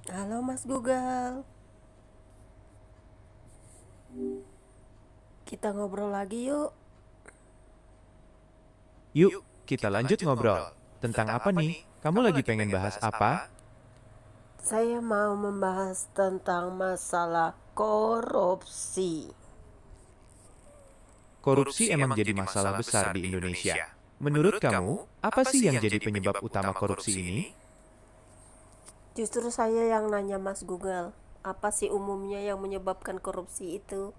Halo Mas Google, kita ngobrol lagi yuk. Yuk, kita lanjut ngobrol. Tentang apa nih? Kamu lagi pengen bahas apa? Saya mau membahas tentang masalah korupsi. Korupsi emang jadi masalah besar di Indonesia. Menurut kamu, apa sih yang jadi penyebab utama korupsi ini? Justru saya yang nanya Mas Google, apa sih umumnya yang menyebabkan korupsi itu?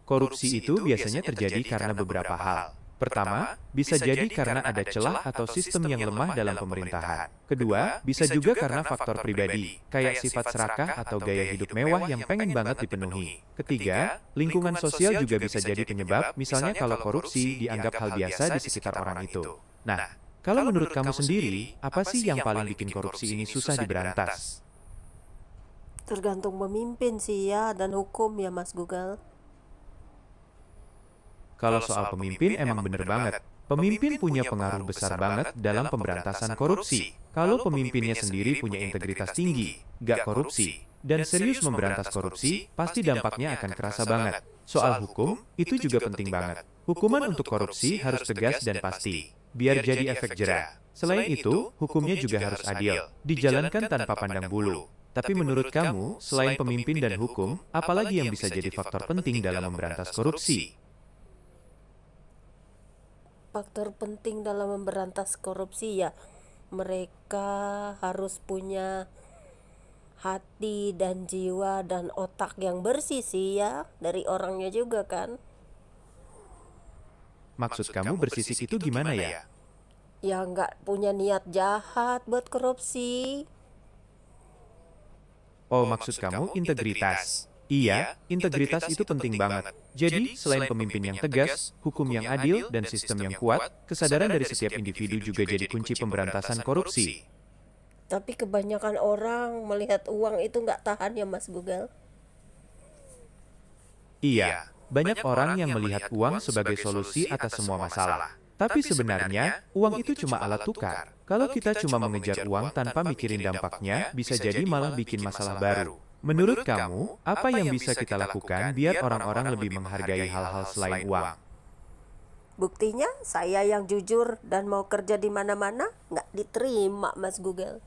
Korupsi itu biasanya terjadi karena beberapa hal. Pertama, bisa jadi karena ada celah atau sistem yang lemah dalam pemerintahan. Kedua, bisa juga karena faktor pribadi, kayak sifat serakah atau gaya hidup mewah yang pengen banget dipenuhi. Ketiga, lingkungan sosial juga bisa jadi penyebab, misalnya kalau korupsi dianggap hal biasa di sekitar orang itu. Nah, kalau menurut kamu sendiri, apa sih yang paling bikin korupsi ini susah diberantas? Tergantung pemimpin sih ya dan hukum ya Mas Google. Kalau soal pemimpin emang bener banget. Pemimpin punya pengaruh besar banget dalam pemberantasan korupsi. Kalau pemimpinnya sendiri punya integritas tinggi, gak korupsi, dan serius memberantas korupsi, pasti dampaknya akan kerasa banget. Soal hukum, itu juga penting banget. Hukuman untuk korupsi harus tegas dan pasti, biar jadi efek jera. Selain itu, hukumnya juga harus adil, dijalankan tanpa pandang bulu. Tapi menurut kamu, selain pemimpin dan hukum, apalagi yang bisa jadi faktor penting dalam memberantas korupsi? Faktor penting dalam memberantas korupsi ya, mereka harus punya hati dan jiwa dan otak yang bersih sih ya, dari orangnya juga kan. Maksud kamu bersisik itu gimana ya? Ya nggak punya niat jahat buat korupsi. Oh, maksud kamu integritas. Iya, integritas itu penting banget. Jadi, selain pemimpin yang tegas, hukum yang adil, dan sistem yang kuat, kesadaran dari setiap individu juga jadi kunci pemberantasan korupsi. Tapi kebanyakan orang melihat uang itu nggak tahan ya Mas Google. Iya, banyak orang yang melihat uang sebagai solusi atas semua masalah. Tapi sebenarnya, uang itu cuma alat tukar. Kalau kita cuma mengejar uang tanpa mikirin dampaknya, bisa jadi malah bikin masalah baru. Menurut kamu, apa yang bisa kita lakukan biar orang-orang lebih menghargai hal-hal selain uang? Buktinya saya yang jujur dan mau kerja di mana-mana nggak diterima Mas Google.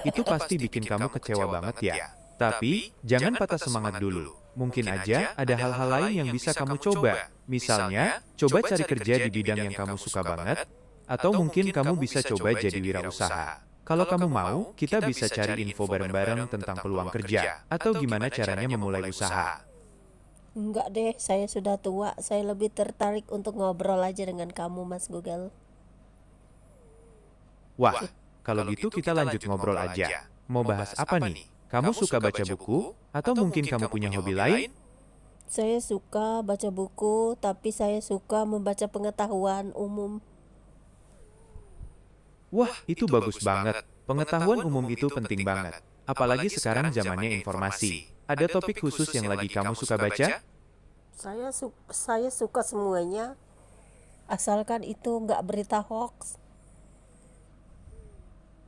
Itu pasti bikin kamu kecewa banget ya. Tapi, jangan patah semangat dulu. Mungkin aja ada hal-hal lain yang bisa kamu coba. Misalnya, coba cari kerja di bidang yang kamu suka banget, atau mungkin kamu bisa coba jadi wirausaha. Kalau kamu mau, kita bisa cari info bareng-bareng tentang peluang kerja, atau gimana caranya memulai usaha. Enggak deh, saya sudah tua. Saya lebih tertarik untuk ngobrol aja dengan kamu Mas Google. Wah, kalau gitu kita lanjut ngobrol aja. Mau bahas apa nih? Kamu suka baca buku? Atau mungkin kamu punya hobi lain? Saya suka baca buku, tapi saya suka membaca pengetahuan umum. Wah, itu bagus banget. Pengetahuan umum itu penting banget. Apalagi sekarang zamannya informasi. Ada topik khusus yang lagi kamu suka baca? Saya suka semuanya, asalkan itu nggak berita hoax.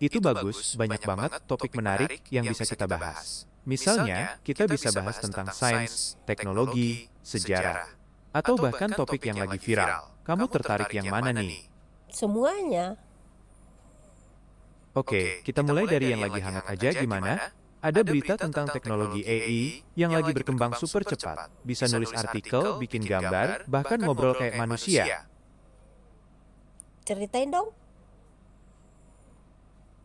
Itu bagus, banyak banget topik menarik yang bisa kita bahas. Misalnya, kita bisa bahas tentang sains, teknologi, sejarah, atau bahkan topik yang lagi viral. Kamu tertarik yang mana nih? Semuanya. Oke, kita mulai dari yang lagi hangat aja gimana? Ada berita tentang teknologi AI yang lagi berkembang super cepat. Bisa nulis artikel, bikin gambar, bahkan ngobrol kayak manusia. Ceritain dong.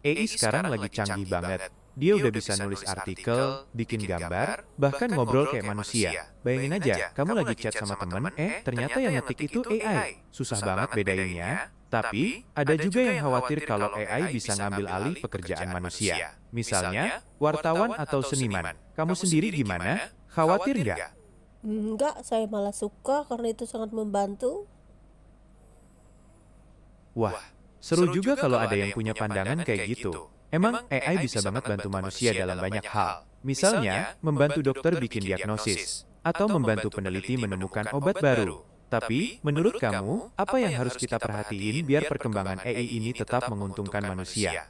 AI sekarang lagi canggih banget. Dia udah bisa nulis artikel, bikin gambar, bahkan ngobrol kayak manusia. Bayangin aja, kamu lagi chat sama temen, ternyata yang ngetik itu AI. Susah banget bedainnya. Tapi, ada juga yang khawatir kalau AI bisa ngambil alih pekerjaan manusia. Misalnya, wartawan atau seniman. Kamu sendiri gimana? Khawatir nggak? Enggak, saya malah suka karena itu sangat membantu. Wah, seru juga kalau ada yang punya pandangan kayak gitu. Emang AI bisa banget bantu manusia dalam banyak hal. Misalnya, membantu dokter bikin diagnosis, atau membantu peneliti menemukan obat baru. Tapi, menurut kamu, apa yang harus kita perhatiin biar perkembangan AI ini tetap menguntungkan manusia?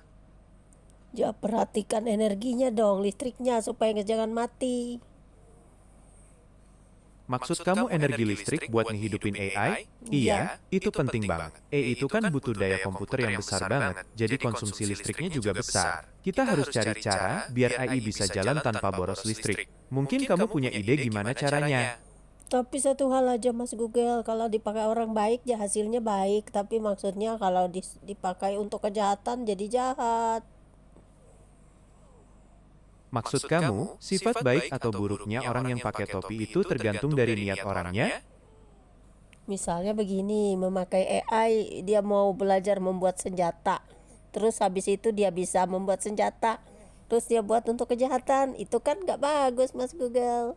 Ya perhatikan energinya dong, listriknya supaya jangan mati. Maksud kamu energi listrik buat ngehidupin AI? Iya. Iya, itu penting banget. AI itu kan butuh daya komputer yang besar banget, jadi konsumsi listriknya juga besar. Kita harus cari cara biar AI bisa jalan tanpa boros listrik. Mungkin kamu punya ide gimana caranya? Tapi satu hal aja Mas Google, kalau dipakai orang baik ya hasilnya baik, tapi maksudnya kalau dipakai untuk kejahatan jadi jahat. Maksud kamu, sifat baik atau buruknya orang yang pakai topi itu tergantung dari niat orangnya? Misalnya begini, memakai AI, dia mau belajar membuat senjata. Terus habis itu dia bisa membuat senjata. Terus dia buat untuk kejahatan. Itu kan nggak bagus Mas Google.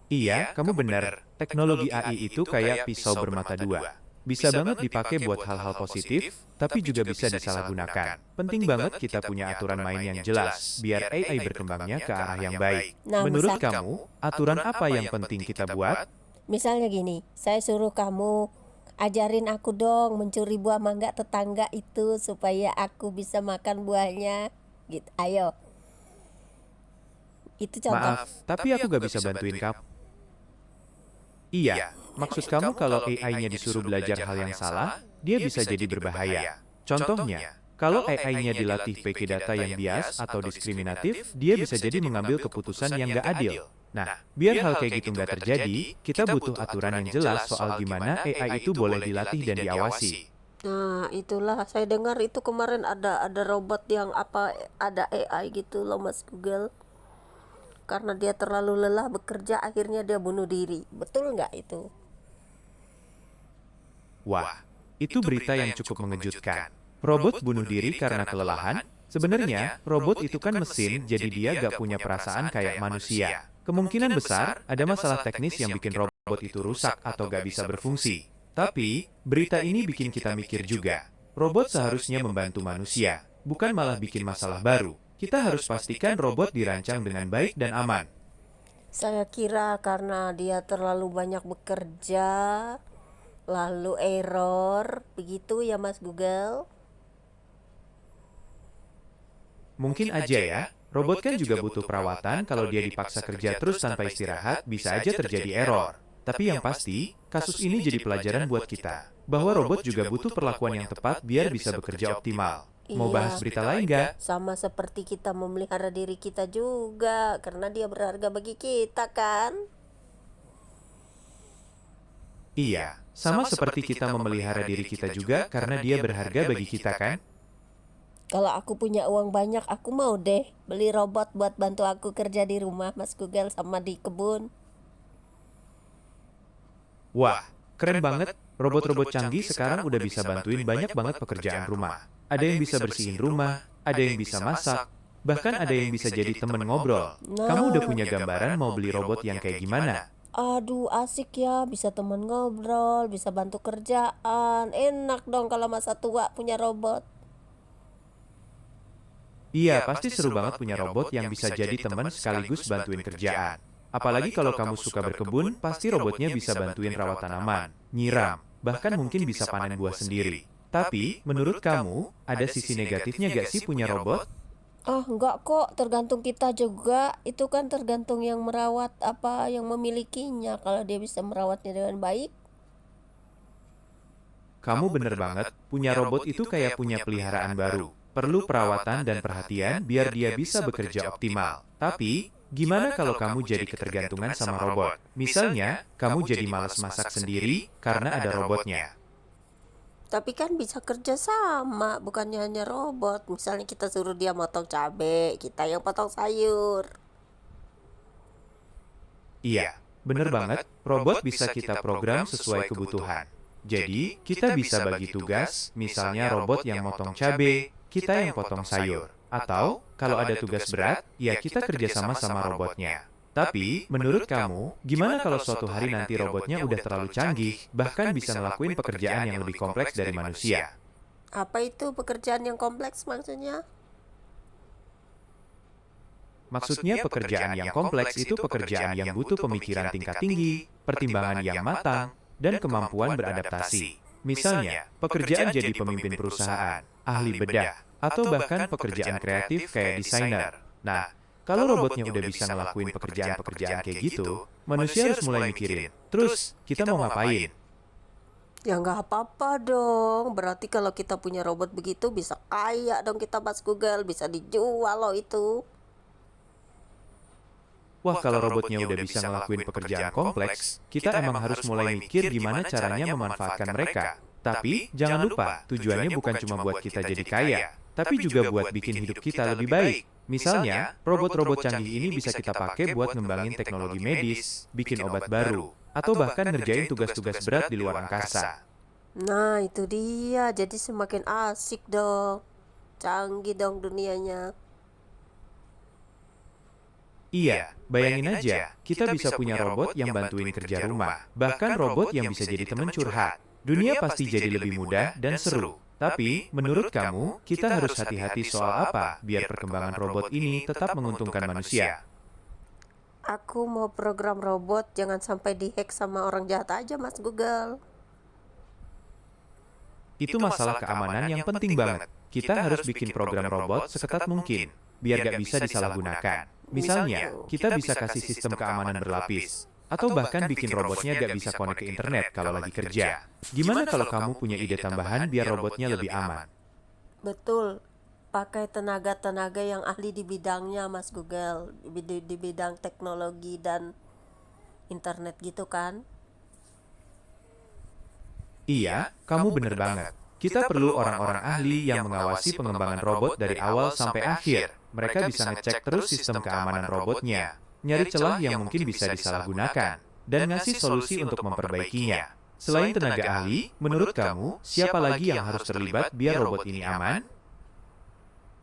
Iya, kamu benar. Teknologi AI itu kayak pisau bermata dua. Bisa banget dipakai buat hal-hal positif, tapi juga bisa disalahgunakan. Penting banget kita punya aturan main yang jelas, biar AI berkembangnya ke arah yang baik. Nah, Menurut kamu, aturan apa yang penting kita buat? misalnya gini, saya suruh kamu ajarin aku dong mencuri buah mangga tetangga itu supaya aku bisa makan buahnya. Gitu. Ayo. Itu contoh. Maaf, tapi aku gak bisa bantuin kamu. Iya, maksud kamu kalau AI-nya disuruh belajar hal yang salah, dia bisa jadi berbahaya. Contohnya, kalau AI-nya dilatih pakai data yang bias atau diskriminatif, dia bisa jadi mengambil keputusan yang gak adil. Nah, biar hal kayak gitu nggak terjadi, kita butuh aturan yang jelas soal gimana AI itu boleh dilatih dan diawasi. Nah, itulah saya dengar itu kemarin ada robot yang ada AI gitu loh Mas Google. Karena dia terlalu lelah bekerja akhirnya dia bunuh diri. Betul nggak itu? Wah, itu berita yang cukup mengejutkan. Robot bunuh diri karena kelelahan? Sebenarnya, robot itu kan mesin, jadi dia gak punya perasaan kayak manusia. Kemungkinan besar ada masalah teknis yang bikin robot itu rusak atau gak bisa berfungsi. Tapi, berita ini bikin kita mikir juga. Robot seharusnya membantu manusia, bukan malah bikin masalah baru. Kita harus pastikan robot dirancang dengan baik dan aman. Saya kira karena dia terlalu banyak bekerja, lalu error, begitu ya Mas Google? Mungkin aja ya, robot kan juga butuh perawatan kalau dia dipaksa kerja terus tanpa istirahat, bisa aja terjadi error. Tapi yang pasti, kasus ini jadi pelajaran buat kita, bahwa robot juga butuh perlakuan yang tepat biar bisa bekerja optimal. Mau bahas berita lain nggak? Sama seperti kita memelihara diri kita juga, karena dia berharga bagi kita kan? Iya, sama seperti kita memelihara diri kita juga karena dia berharga bagi kita kan? Kalau aku punya uang banyak, aku mau deh beli robot buat bantu aku kerja di rumah Mas Google sama di kebun. Wah, keren banget. Robot-robot canggih sekarang udah bisa bantuin banyak banget pekerjaan rumah. Ada yang bisa bersihin rumah, ada yang bisa masak, bahkan ada yang bisa jadi temen ngobrol. Kamu udah punya gambaran mau beli robot yang kayak gimana? Aduh, asik ya, bisa teman ngobrol, bisa bantu kerjaan. Enak dong kalau masa tua punya robot. Iya, pasti seru banget punya robot yang bisa jadi teman sekaligus bantuin kerjaan. Apalagi kalau kamu suka berkebun, pasti robotnya bisa bantuin rawat tanaman, nyiram, bahkan mungkin bisa panen buah sendiri. Tapi, menurut kamu, ada sisi negatifnya gak sih punya robot? Ah, enggak kok, tergantung kita juga. Itu kan tergantung yang merawat apa yang memilikinya. Kalau dia bisa merawatnya dengan baik. Kamu bener banget, punya robot itu kayak punya peliharaan baru. Perlu perawatan dan perhatian biar dia bisa bekerja optimal. Tapi, gimana kalau kamu jadi ketergantungan sama robot? Misalnya, kamu jadi malas masak sendiri karena ada robotnya. Tapi kan bisa kerja sama, bukannya hanya robot. Misalnya kita suruh dia motong cabai, kita yang potong sayur. Iya, bener banget, robot bisa kita program sesuai kebutuhan. Jadi, kita bisa bagi tugas, misalnya robot yang motong cabai, kita yang potong sayur. Atau, kalau ada tugas berat, ya kita kerjasama sama robotnya. Tapi, menurut kamu, gimana kalau suatu hari nanti robotnya udah terlalu canggih, bahkan bisa ngelakuin pekerjaan yang lebih kompleks dari manusia? Apa itu pekerjaan yang kompleks maksudnya? Maksudnya pekerjaan yang kompleks itu pekerjaan yang butuh pemikiran tingkat tinggi, pertimbangan yang matang, dan kemampuan beradaptasi. Misalnya, pekerjaan jadi pemimpin perusahaan, ahli bedah, atau bahkan pekerjaan kreatif kayak desainer. Nah, kalau robotnya udah bisa ngelakuin pekerjaan-pekerjaan kayak gitu, manusia harus mulai mikirin, terus kita mau ngapain? Ya nggak apa-apa dong. Berarti kalau kita punya robot begitu bisa kaya dong kita, Mas Google. Bisa dijual loh itu. Wah, kalau robotnya udah bisa ngelakuin pekerjaan kompleks, kita emang harus mulai mikir gimana caranya memanfaatkan mereka. Tapi, jangan lupa, tujuannya bukan cuma buat kita jadi kaya, tapi juga buat bikin hidup kita lebih baik. Misalnya, robot-robot canggih ini bisa kita pakai buat ngembangin teknologi medis, bikin obat baru, atau bahkan ngerjain tugas-tugas berat di luar angkasa. Nah, itu dia. Jadi semakin asik dong. Canggih dong dunianya. Iya, bayangin aja, kita bisa punya robot yang bantuin kerja rumah, bahkan robot yang bisa jadi teman curhat. Dunia pasti jadi lebih mudah dan seru. Tapi, menurut kamu, kita harus hati-hati soal apa biar perkembangan robot ini tetap menguntungkan manusia? Aku mau program robot jangan sampai dihack sama orang jahat aja, Mas Google. Itu masalah keamanan yang penting banget. Kita harus bikin program robot seketat mungkin, biar gak bisa disalahgunakan. Misalnya, kita bisa kasih sistem keamanan berlapis, atau bahkan bikin robotnya gak bisa connect ke internet kalau lagi kerja. Gimana kalau kamu punya ide tambahan biar robotnya lebih aman? Betul. Pakai tenaga-tenaga yang ahli di bidangnya, Mas Google. Di bidang teknologi dan internet gitu kan. Iya, kamu bener banget. Kita perlu orang-orang ahli yang mengawasi pengembangan robot dari awal sampai akhir. Mereka bisa ngecek terus sistem keamanan robotnya, nyari celah yang mungkin bisa disalahgunakan, dan ngasih solusi untuk memperbaikinya. Selain tenaga ahli, menurut kamu, siapa lagi yang harus terlibat biar robot ini aman?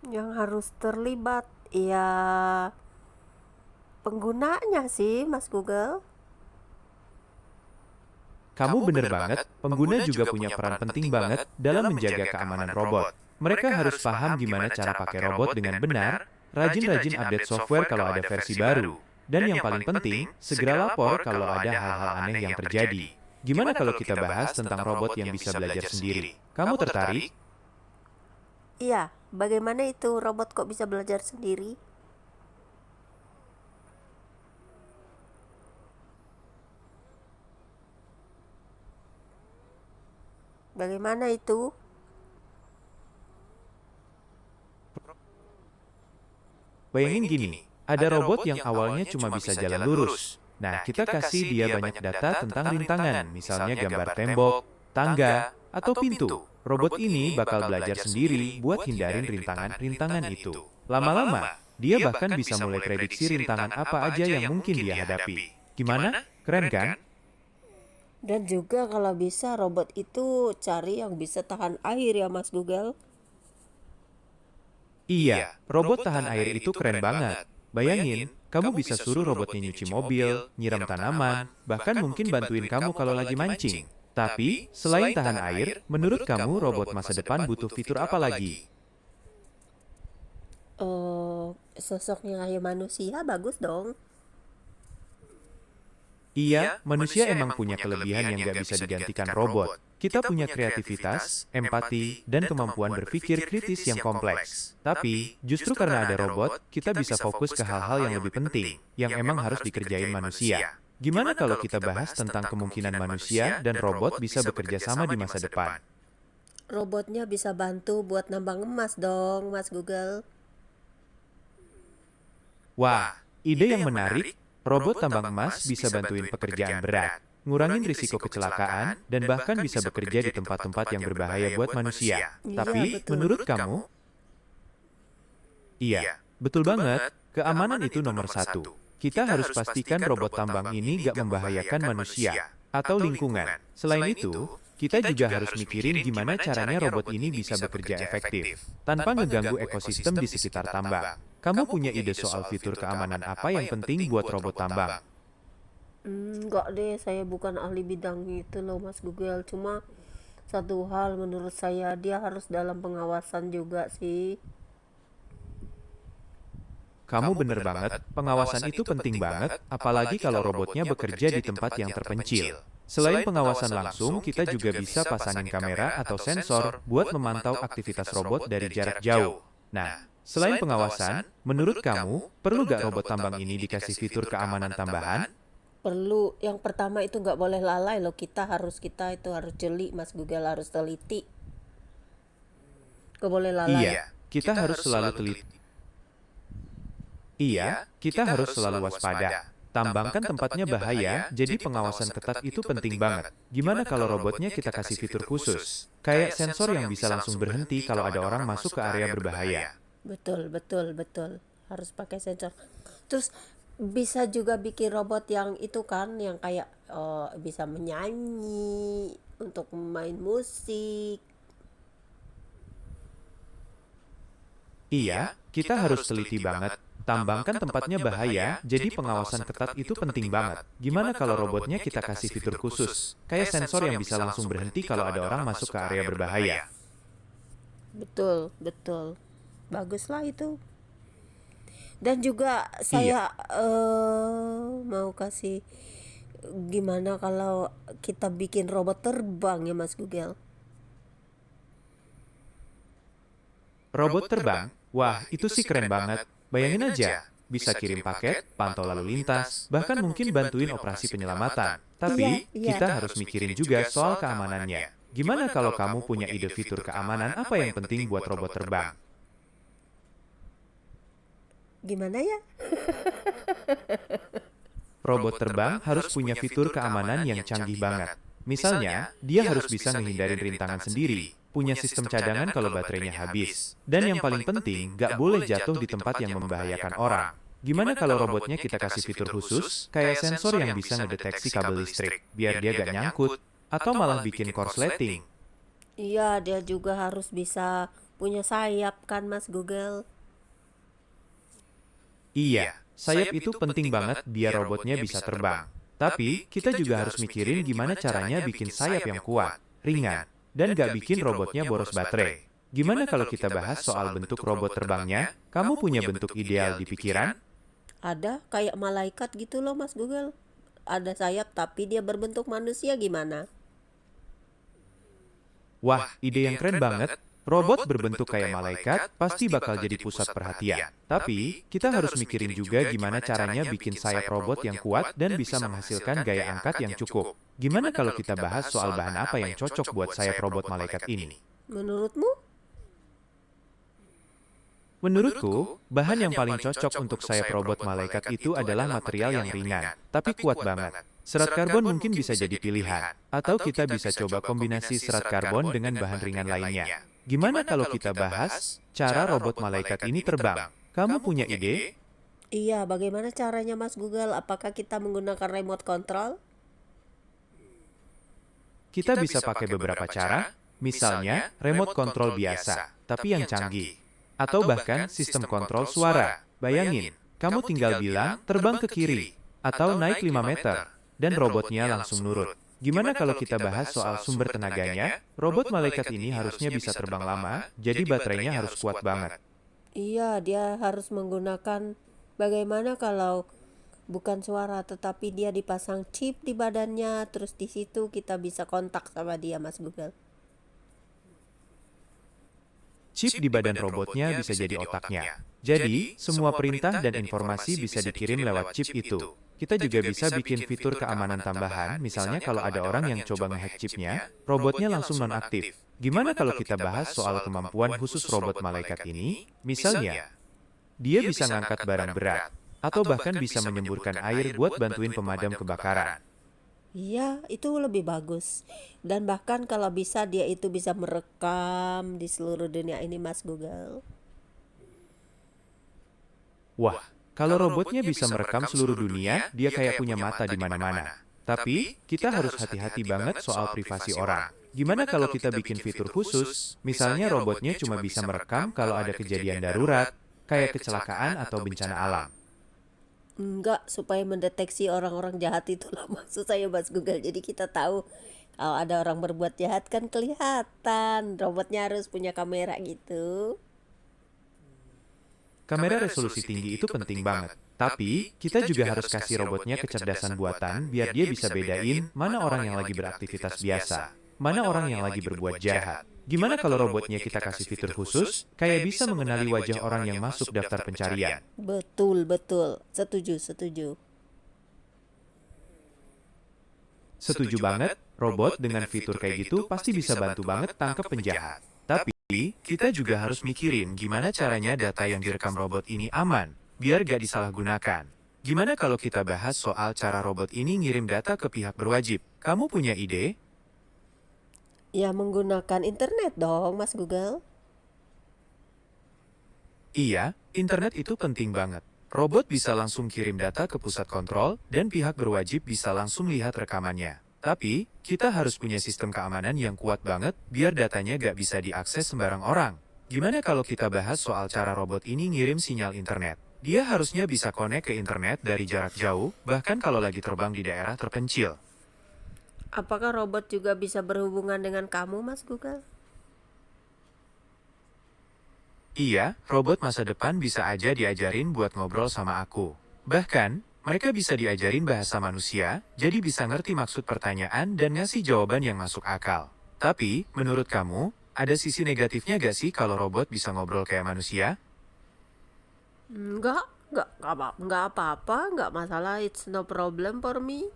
Yang harus terlibat ya penggunanya sih, Mas Google. Kamu bener banget, pengguna juga punya peran penting banget dalam menjaga keamanan robot. Mereka harus paham gimana cara pakai robot dengan benar, rajin-rajin update software kalau ada versi baru, dan yang paling penting, segera lapor kalau ada hal-hal aneh yang terjadi. Gimana kalau kita bahas tentang robot yang bisa belajar sendiri? Kamu tertarik? Iya, bagaimana itu robot kok bisa belajar sendiri? Bagaimana itu? Bayangin gini, ada robot yang awalnya cuma bisa jalan lurus. Nah, kita kasih dia banyak data tentang rintangan, misalnya gambar tembok, tangga, atau pintu. Robot ini bakal belajar sendiri buat hindarin rintangan-rintangan itu. Lama-lama, dia bahkan bisa mulai prediksi rintangan apa aja yang mungkin dia hadapi. Gimana? Keren kan? Dan juga kalau bisa robot itu cari yang bisa tahan air ya, Mas Google. Iya, robot tahan air itu keren banget. Bayangin, kamu bisa suruh robotnya nyuci mobil, nyiram tanaman, bahkan mungkin bantuin kamu kalau lagi mancing. Tapi, selain tahan air, menurut kamu robot masa depan butuh fitur apa lagi? Sosoknya kayak manusia bagus dong. Iya, manusia emang punya kelebihan yang gak bisa digantikan robot. Kita punya kreativitas, empati, dan kemampuan berpikir kritis yang kompleks. Tapi, justru karena ada robot, kita bisa fokus ke hal-hal yang lebih penting, yang emang harus dikerjain manusia. Gimana kalau kita bahas tentang kemungkinan manusia dan robot bisa bekerja sama di masa depan? Robotnya bisa bantu buat nambang emas dong, Mas Google. Wah, ide yang menarik. Robot tambang emas bisa bantuin pekerjaan berat, ngurangin risiko kecelakaan, dan bahkan bisa bekerja di tempat-tempat yang berbahaya buat manusia. Iya, Tapi, betul. menurut kamu? Iya, betul banget. Keamanan itu nomor satu. Kita harus pastikan robot tambang ini gak membahayakan manusia atau lingkungan. Selain itu, kita juga harus mikirin gimana caranya robot ini bisa bekerja efektif, tanpa ngeganggu ekosistem di sekitar tambang. Kamu punya ide soal fitur keamanan apa yang penting buat robot tambang? Enggak deh, saya bukan ahli bidang itu loh, Mas Google. Cuma satu hal menurut saya dia harus dalam pengawasan juga sih. Kamu bener banget, pengawasan itu penting banget, apalagi kalau robotnya bekerja di tempat yang terpencil. Selain pengawasan langsung, kita juga bisa pasangin kamera atau sensor buat memantau aktivitas robot dari jarak jauh. Nah, selain pengawasan, menurut kamu, perlu gak robot tambang ini dikasih fitur keamanan tambahan? Perlu, yang pertama itu nggak boleh lalai loh, kita itu harus jeli Mas Google, harus teliti, nggak boleh lalai. Iya, kita harus selalu teliti. Iya, kita harus selalu waspada. Tambang kan tempatnya bahaya, jadi pengawasan ketat itu penting banget. Gimana kalau robotnya kita kasih fitur khusus? Kayak sensor yang bisa langsung berhenti kalau ada orang masuk ke area berbahaya. Betul, betul, betul. Harus pakai sensor. Terus bisa juga bikin robot yang itu kan, yang kayak bisa menyanyi, untuk main musik. Iya, kita harus teliti banget. Tambang kan tempatnya bahaya, jadi pengawasan ketat itu penting banget. Gimana kalau robotnya kita kasih fitur khusus? Kayak sensor yang bisa langsung berhenti kalau ada orang masuk ke area berbahaya. Betul, betul. Baguslah itu. Dan juga Iya, saya mau kasih, gimana kalau kita bikin robot terbang ya Mas Google? robot terbang? Wah, itu sih keren banget. Bayangin aja, bisa kirim paket, pantau lalu lintas, bahkan mungkin bantuin operasi penyelamatan. Iya, Tapi, iya. kita harus mikirin juga soal keamanannya. Gimana kalau kamu punya ide fitur keamanan apa yang penting buat robot terbang? Gimana ya? Robot terbang harus punya fitur keamanan yang canggih banget. Misalnya, dia harus bisa menghindarin rintangan sendiri, punya sistem cadangan kalau baterainya habis, dan yang paling penting, nggak boleh jatuh di tempat yang membahayakan orang. Gimana kalau robotnya kita kasih fitur khusus, kayak sensor yang bisa ngedeteksi kabel listrik, biar dia gak nyangkut, atau malah bikin korsleting? Iya, dia juga harus bisa punya sayap kan Mas Google? Iya, sayap itu penting banget biar robotnya bisa terbang. Tapi, kita juga harus mikirin gimana caranya bikin sayap yang kuat, ringan, dan gak bikin robotnya boros baterai. Gimana kalau kita bahas soal bentuk robot terbangnya? Kamu punya bentuk ideal di pikiran? Ada kayak malaikat gitu loh Mas Google. Ada sayap tapi dia berbentuk manusia, gimana? Wah, ide yang keren banget. Robot berbentuk kayak malaikat pasti bakal jadi pusat perhatian. Tapi, kita harus mikirin juga gimana caranya bikin sayap robot yang kuat dan bisa menghasilkan gaya angkat yang cukup. Gimana kalau kita bahas soal bahan apa yang cocok buat sayap robot malaikat ini? Menurutmu? Menurutku, bahan yang paling cocok untuk sayap robot malaikat itu adalah material yang ringan, tapi kuat banget. Serat karbon mungkin bisa jadi pilihan, atau kita bisa coba kombinasi serat karbon dengan bahan ringan lainnya. Gimana kalau kita bahas cara robot malaikat ini terbang? Kamu punya ide? Iya, bagaimana caranya Mas Google? Apakah kita menggunakan remote control? Kita bisa pakai beberapa cara, misalnya remote control biasa, tapi yang canggih. Atau bahkan sistem kontrol suara. Bayangin, kamu tinggal bilang terbang ke kiri, atau naik 5 meter, dan robotnya langsung nurut. Gimana kalau kita bahas soal sumber tenaganya? Robot malaikat ini harusnya bisa terbang lama, jadi baterainya harus kuat banget. Iya, dia harus menggunakan, bagaimana kalau bukan suara tetapi dia dipasang chip di badannya, terus di situ kita bisa kontak sama dia Mas Google. Chip di badan robotnya bisa jadi otaknya. Jadi, semua perintah dan informasi bisa dikirim lewat chip itu. Kita juga bisa bikin fitur keamanan tambahan, misalnya kalau ada orang yang coba ngehack chipnya, robotnya langsung nonaktif. Gimana kalau kita bahas soal kemampuan khusus robot malaikat ini? Misalnya, dia bisa ngangkat barang berat, atau bahkan bisa menyemburkan air buat bantuin pemadam kebakaran. Iya, itu lebih bagus. Dan bahkan kalau bisa dia itu bisa merekam di seluruh dunia ini Mas Google. Wah, kalau robotnya bisa merekam seluruh dunia, dia kayak punya mata di mana-mana. Tapi, kita harus hati-hati banget soal privasi orang. Gimana kalau kita bikin fitur khusus, misalnya robotnya cuma bisa merekam kalau ada kejadian darurat, kayak kecelakaan atau bencana alam. Enggak, supaya mendeteksi orang-orang jahat itu loh maksud saya Mas Google. Jadi kita tahu kalau ada orang berbuat jahat kan kelihatan. Robotnya harus punya kamera gitu. Kamera resolusi tinggi itu penting banget. Tapi, kita juga harus kasih robotnya kecerdasan buatan biar dia bisa bedain mana orang yang lagi beraktivitas biasa, mana orang yang lagi berbuat jahat. Gimana kalau robotnya kita kasih fitur khusus, kayak bisa mengenali wajah orang yang masuk daftar pencarian? Betul, betul. Setuju, setuju. Setuju banget, robot dengan fitur kayak gitu pasti bisa bantu banget tangkap penjahat. Tapi, kita juga harus mikirin gimana caranya data yang direkam robot ini aman, biar gak disalahgunakan. Gimana kalau kita bahas soal cara robot ini ngirim data ke pihak berwajib? Kamu punya ide? Ya menggunakan internet dong, Mas Google. Iya, internet itu penting banget. Robot bisa langsung kirim data ke pusat kontrol, dan pihak berwajib bisa langsung lihat rekamannya. Tapi, kita harus punya sistem keamanan yang kuat banget, biar datanya gak bisa diakses sembarang orang. Gimana kalau kita bahas soal cara robot ini ngirim sinyal internet? Dia harusnya bisa connect ke internet dari jarak jauh, bahkan kalau lagi terbang di daerah terpencil. Apakah robot juga bisa berhubungan dengan kamu, Mas Google? Iya, robot masa depan bisa aja diajarin buat ngobrol sama aku. Bahkan, mereka bisa diajarin bahasa manusia, jadi bisa ngerti maksud pertanyaan dan ngasih jawaban yang masuk akal. Tapi, menurut kamu, ada sisi negatifnya gak sih kalau robot bisa ngobrol kayak manusia? Enggak apa-apa, enggak masalah. It's no problem for me.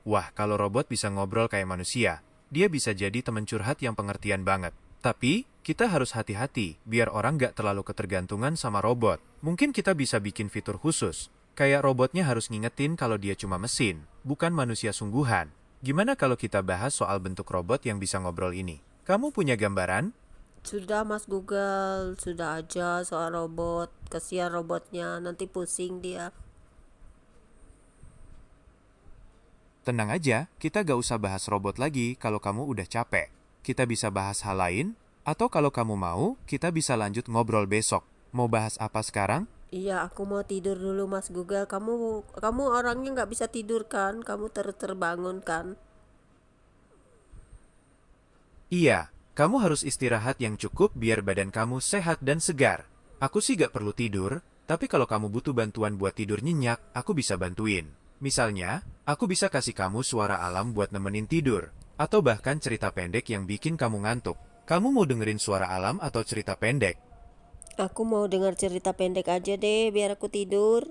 Wah, kalau robot bisa ngobrol kayak manusia, dia bisa jadi teman curhat yang pengertian banget. Tapi, kita harus hati-hati, biar orang gak terlalu ketergantungan sama robot. Mungkin kita bisa bikin fitur khusus, kayak robotnya harus ngingetin kalau dia cuma mesin, bukan manusia sungguhan. Gimana kalau kita bahas soal bentuk robot yang bisa ngobrol ini? Kamu punya gambaran? Sudah, Mas Google, sudah aja soal robot. Kasihan robotnya, nanti pusing dia. Tenang aja, kita gak usah bahas robot lagi kalau kamu udah capek. Kita bisa bahas hal lain, atau kalau kamu mau, kita bisa lanjut ngobrol besok. Mau bahas apa sekarang? Iya, aku mau tidur dulu, Mas Google. Kamu orangnya nggak bisa tidur kan? Kamu terbangun kan? Iya, kamu harus istirahat yang cukup biar badan kamu sehat dan segar. Aku sih gak perlu tidur, tapi kalau kamu butuh bantuan buat tidur nyenyak, aku bisa bantuin. Misalnya, aku bisa kasih kamu suara alam buat nemenin tidur, atau bahkan cerita pendek yang bikin kamu ngantuk. Kamu mau dengerin suara alam atau cerita pendek? Aku mau dengar cerita pendek aja deh, biar aku tidur.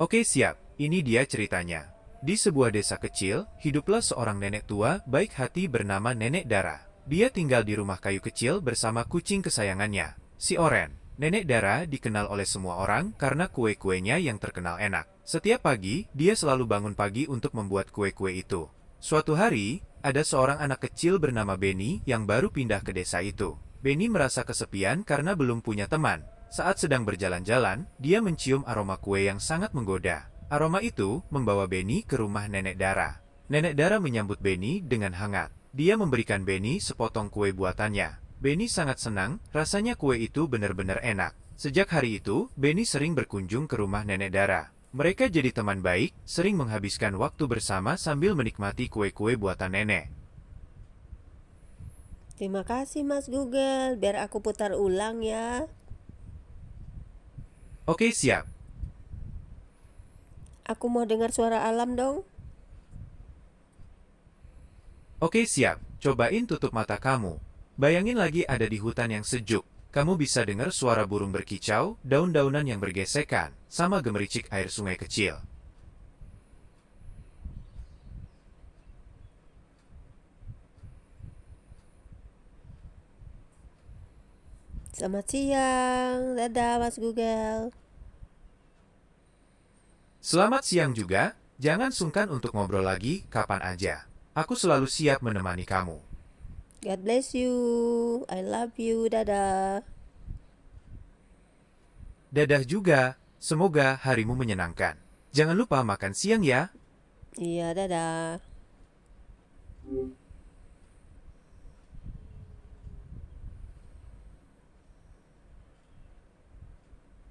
Oke siap, ini dia ceritanya. Di sebuah desa kecil, hiduplah seorang nenek tua baik hati bernama Nenek Dara. Dia tinggal di rumah kayu kecil bersama kucing kesayangannya, si Oren. Nenek Dara dikenal oleh semua orang karena kue-kuenya yang terkenal enak. Setiap pagi, dia selalu bangun pagi untuk membuat kue-kue itu. Suatu hari, ada seorang anak kecil bernama Benny yang baru pindah ke desa itu. Benny merasa kesepian karena belum punya teman. Saat sedang berjalan-jalan, dia mencium aroma kue yang sangat menggoda. Aroma itu membawa Benny ke rumah Nenek Dara. Nenek Dara menyambut Benny dengan hangat. Dia memberikan Benny sepotong kue buatannya. Benny sangat senang, rasanya kue itu benar-benar enak. Sejak hari itu, Benny sering berkunjung ke rumah Nenek Dara. Mereka jadi teman baik, sering menghabiskan waktu bersama sambil menikmati kue-kue buatan nenek. Terima kasih, Mas Google. Biar aku putar ulang ya. Oke, siap. Aku mau dengar suara alam dong. Oke, siap. Cobain tutup mata kamu. Bayangin lagi ada di hutan yang sejuk. Kamu bisa dengar suara burung berkicau, daun-daunan yang bergesekan, sama gemericik air sungai kecil. Selamat siang. Dadah, Mas Google. Selamat siang juga. Jangan sungkan untuk ngobrol lagi kapan aja. Aku selalu siap menemani kamu. God bless you. I love you. Dadah. Dadah juga. Semoga harimu menyenangkan. Jangan lupa makan siang ya. Iya, dadah.